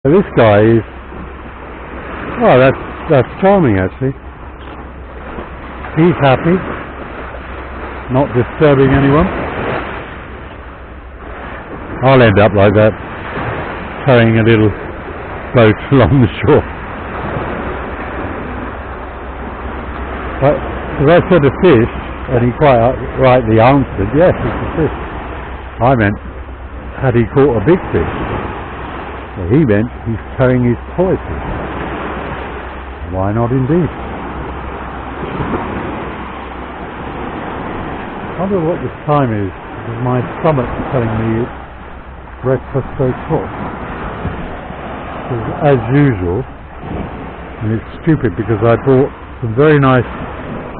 So this guy is, oh, that's charming actually. He's happy, not disturbing anyone. I'll end up like that, towing a little boat along the shore. But as I said a fish, and he quite rightly answered, yes, it's a fish. I meant, had he caught a big fish? Well, he meant he's towing his toy fish. Why not indeed? I wonder what the time is, because my stomach's telling me it's breakfast o'clock. As usual, and it's stupid because I bought some very nice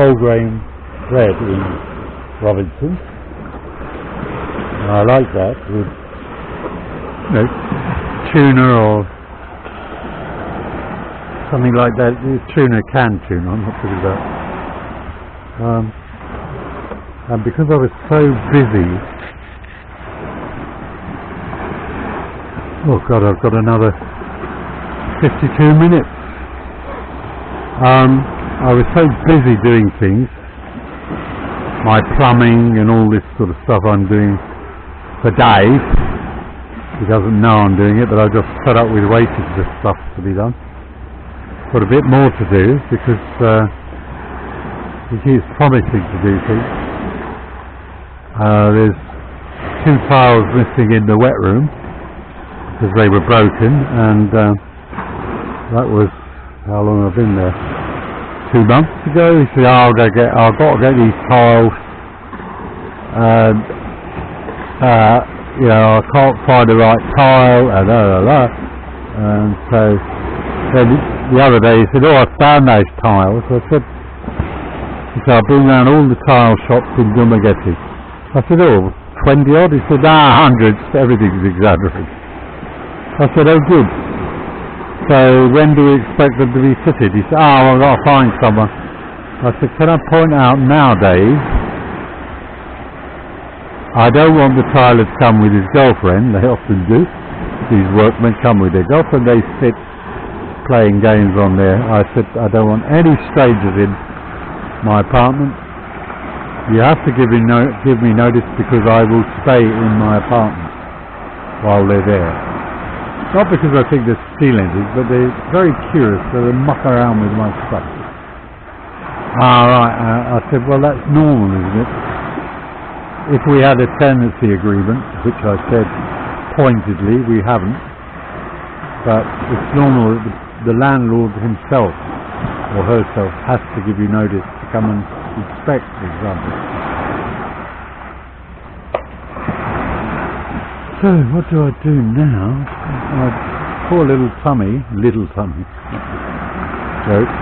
whole grain bread in Robinson's, and I like that with, you know, tuna or something like that. Tuna, canned tuna, I'm not talking about. And because I was so busy, oh God, I've got another 52 minutes. I was so busy doing things, my plumbing and all this sort of stuff I'm doing for Dave. He doesn't know I'm doing it, but I've just fed up with waiting for this stuff to be done. Got a bit more to do because he keeps promising to do things. There's 2 tiles missing in the wet room because they were broken, and that was how long I've been there. 2 months ago. He said, "Oh, I've got to get these tiles. You know, I can't find the right tile," and And so then the other day he said, "Oh, I found those tiles." I said, "I've been around all the tile shops in Dumagetti." I said, "Oh, 20 odd?" He said, hundreds, everything's exaggerated." I said, "Oh, good. So when do we expect them to be fitted?" He said, "Oh, I've got to find someone." I said, "Can I point out nowadays, I don't want the tiler to come with his girlfriend." They often do. These workmen come with their girlfriend. They sit playing games on there. I said, "I don't want any strangers in my apartment. You have to give me notice because I will stay in my apartment while they're there. Not because I think they're stealing things, but they're very curious, so they muck around with my stuff." Right. I said, "Well, that's normal, isn't it? If we had a tenancy agreement," which I said pointedly we haven't, "but it's normal that the landlord himself or herself has to give you notice to come and inspect, for example." So what do I do now? Poor little tummy joke,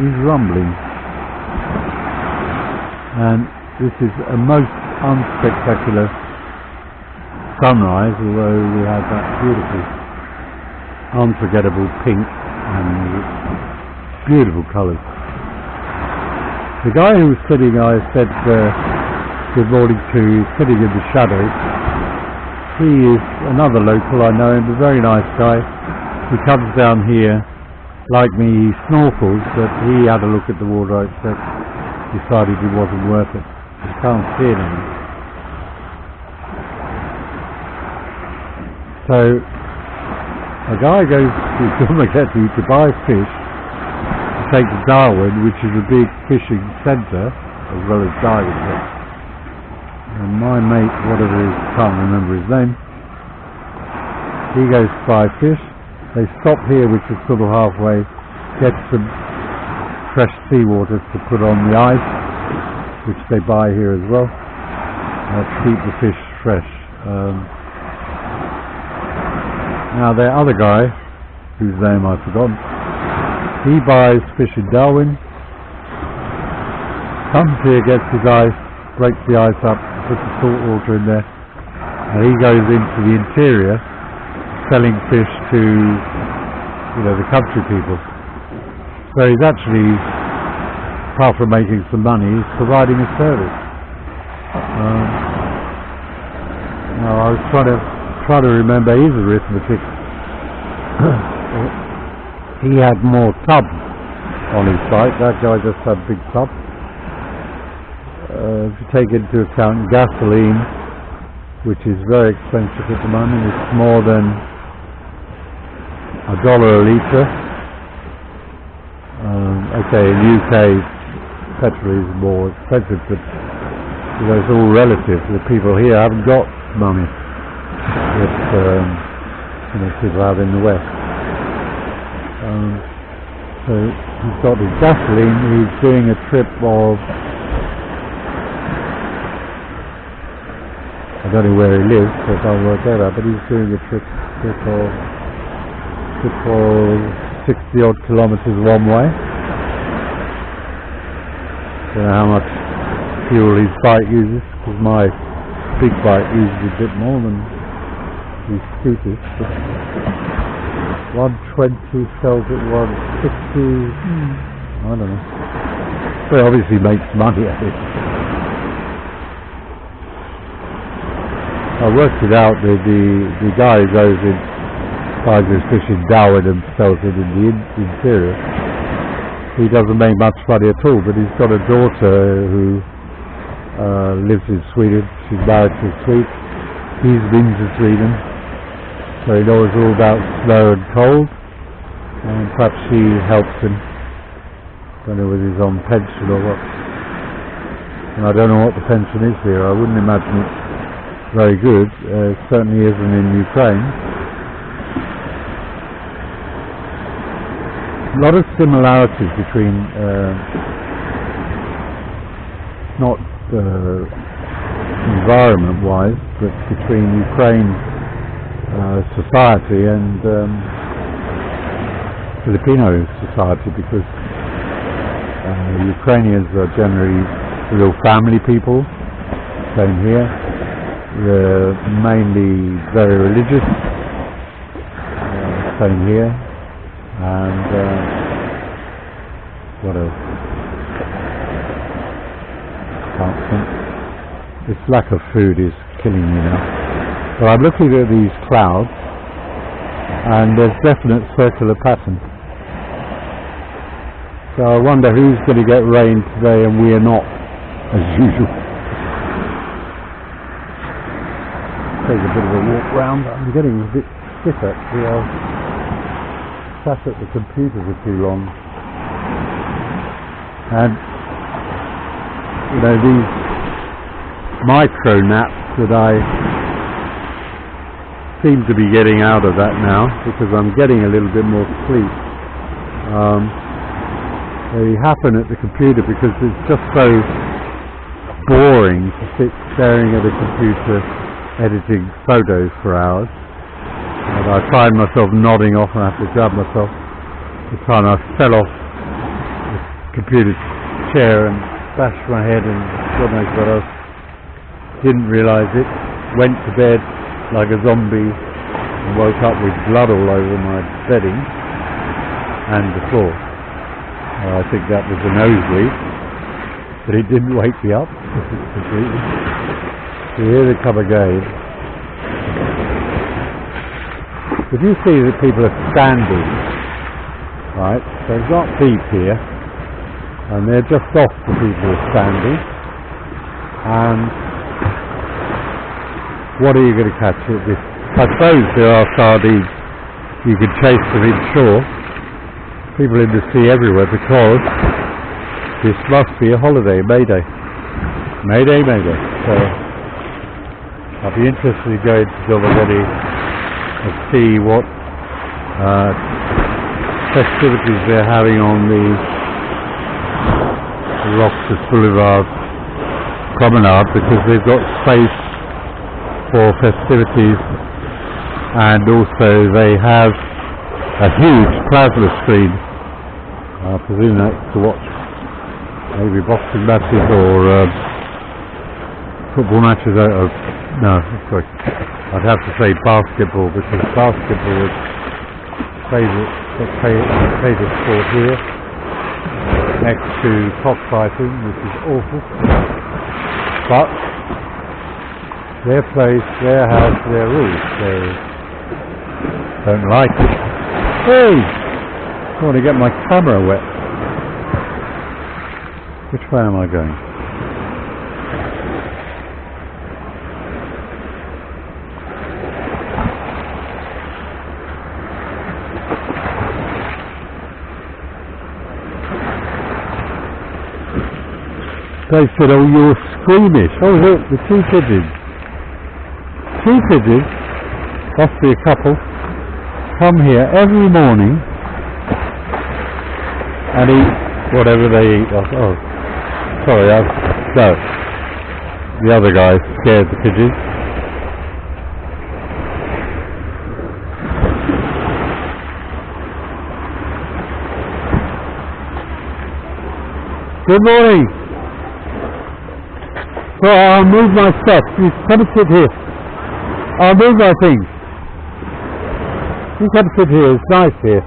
he's rumbling, and this is a most unspectacular sunrise, although we had that beautiful, unforgettable pink and beautiful colours. The guy who was sitting, I said good morning to, sitting in the shadow. He is another local, I know him, a very nice guy. He comes down here, like me, he snorkels, but he had a look at the water, I expect, decided it wasn't worth it. You can't see it anymore. So a guy goes to Dumagetti to buy fish, to take to Darwin, which is a big fishing centre as well as diving centre. And my mate, whatever it is, can't remember his name, he goes to buy fish. They stop here, which is sort of halfway, get some fresh seawater to put on the ice, which they buy here as well, to keep the fish fresh. Now the other guy, whose name I've forgotten, he buys fish in Darwin, comes here, gets his ice, breaks the ice up, puts the salt water in there, and he goes into the interior selling fish to, you know, the country people. So he's actually, apart from making some money, he's providing a service. Now I was trying to remember his arithmetic. he had more tubs on his bike. That guy just had big tubs. If you take into account gasoline, which is very expensive at the moment, it's more than $1 a litre. Okay, in UK petrol is more expensive, but it's all relative. The people here haven't got money that people have in the West. So he's got his gasoline. He's doing a trip of, I don't know where he lives, so I can't work that out, but he's doing a trip of 60 odd kilometres one way. Don't know how much fuel his bike uses, because my big bike uses a bit more than these scooters. But 120 sells at 160. I don't know. But he obviously makes money at it. I worked it out. The guy who goes in, finds his fish in Darwin and sells it in the interior. He doesn't make much money at all, but he's got a daughter who lives in Sweden. She's married to a Swede. He's been to Sweden, so he knows all about snow and cold, and perhaps she helps him. Don't know whether he's on pension or what. And I don't know what the pension is here. I wouldn't imagine it's very good. It certainly isn't in Ukraine. A lot of similarities between not environment-wise, but between Ukraine society and Filipino society, because Ukrainians are generally real family people. Same here. They're mainly very religious. Same here. And what else? Can't think. This lack of food is killing me now. But I'm looking at these clouds, and there's definite circular pattern. So I wonder who's going to get rain today and we are not, as usual. Take a bit of a walk round. I'm getting a bit stiff actually. I've sat at the computer for too long. And, you know, these micro naps that I seem to be getting out of that now, because I'm getting a little bit more sleep. They happen at the computer because it's just so boring to sit staring at a computer editing photos for hours. And I find myself nodding off and I have to grab myself. The time I fell off the computer chair and bashed my head and God knows what else. Didn't realise it. Went to bed like a zombie and woke up with blood all over my bedding and the floor. I think that was a nosebleed, but it didn't wake me up completely. So here they come again. If you see that people are standing, right, so they've got feet here, and they're just off the people who are standing, and what are you going to catch at this? I suppose there are sardines, you can chase them inshore. People in the sea everywhere, because this must be a holiday, May Day. May Day, May Day. So I'll be interested in going to Dovergedi and see what festivities they're having on the Roxas Boulevard promenade, because they've got space for festivities, and also they have a huge plasma screen. I presume that's to watch maybe boxing matches or football matches. No, sorry, I'd have to say basketball, because basketball is favourite sport here, next to cockfighting, which is awful. But their place, their house, their rules. They don't like it. Hey! I want to get my camera wet. Which way am I going? They said, oh, you're squeamish. Oh, look, the two pigeons. Two pigeons, must be a couple, come here every morning and eat whatever they eat. Oh, sorry, no. The other guy scared the pigeons. Good morning. So I'll move my stuff. You come and sit here. I'll move my things. You come sit here. It's nice here.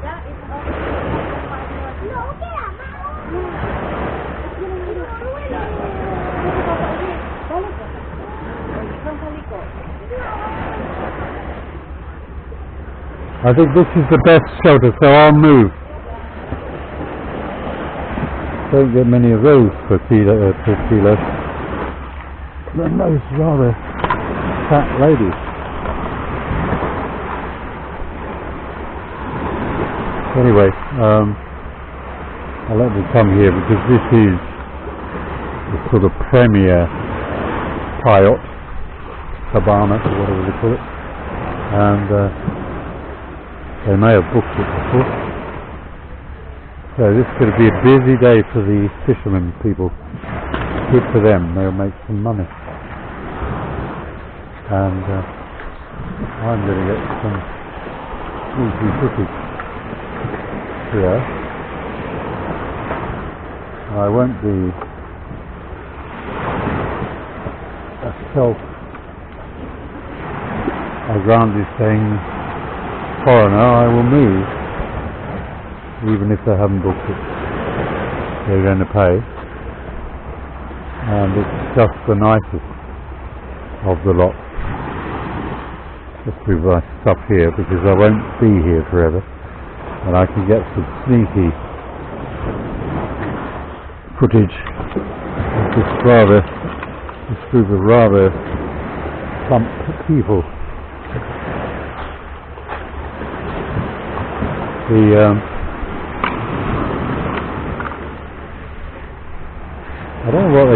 I think this is the best shelter, so I'll move. Don't get many of those tortillas. Then those rather fat ladies. Anyway, I'll let them come here because this is the sort of premier Payot cabana, or whatever they call it, and they may have booked it before. So this is going to be a busy day for the fishermen people. Good for them, they'll make some money. And I'm going to get some sneaky footage here. I won't be a as Randy's saying, foreigner. I will move, even if they haven't booked it. They're going to pay. And it's just the nicest of the lot. Just move my stuff here because I won't be here forever, and I can get some sneaky footage of this group of rather plump people. I don't know what they